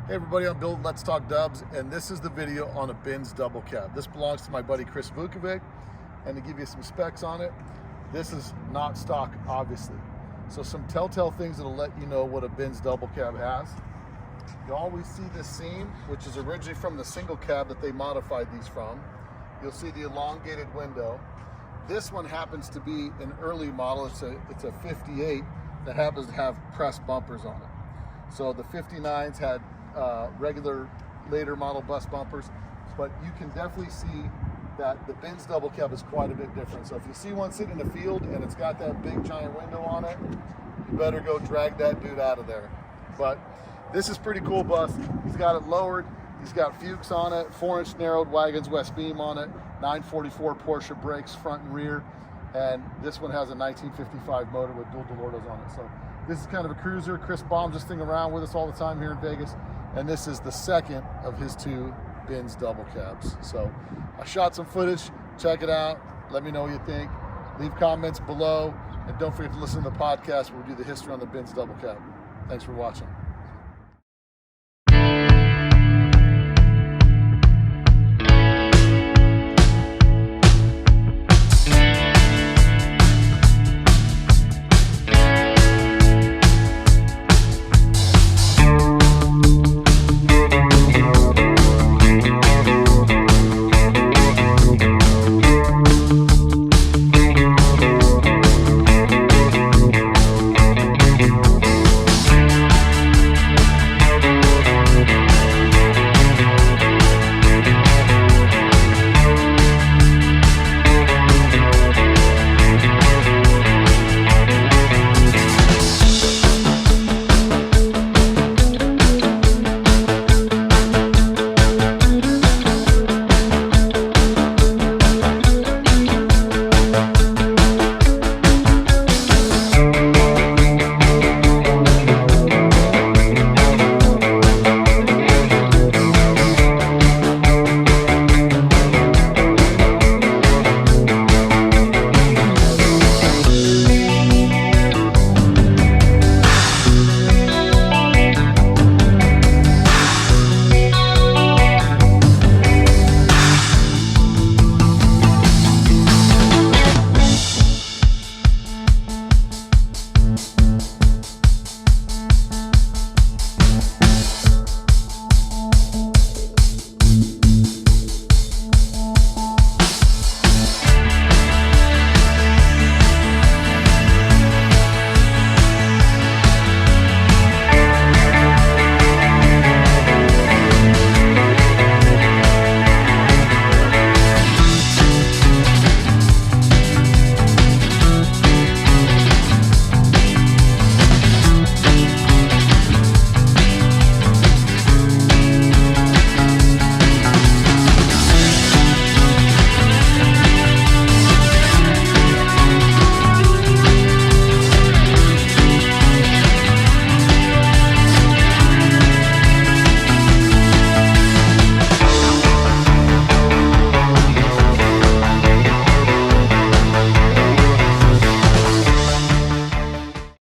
Hey everybody, I'm Bill, Let's Talk Dubs, and this is the video on a Binz double cab. This belongs to my buddy Chris Vuckovic, and to give you some specs on it, this is not stock, obviously. So some telltale things that'll let you know what a Binz double cab has. You always see this seam, which is originally from the single cab that they modified these from. You'll see the elongated window. This one happens to be an early model. It's a 58 that happens to have pressed bumpers on it. So the 59s had regular later model bus bumpers, but you can definitely see that the Binz double cab is quite a bit different. So if you see one sitting in the field and it's got that big giant window on it, you better go drag that dude out of there. But this is pretty cool bus. He's got it lowered. He's got Fuchs on it, 4-inch narrowed wagons west beam on it, 944 Porsche brakes front and rear, and this one has a 1955 motor with dual Delortos on it. So this is kind of a cruiser. Chris bombs this thing around with us all the time here in Vegas, and this is the second of his two Binz double cabs. So I shot some footage. Check it out. Let me know what you think. Leave comments below, and don't forget to listen to the podcast where we do the history on the Binz double cab. Thanks for watching.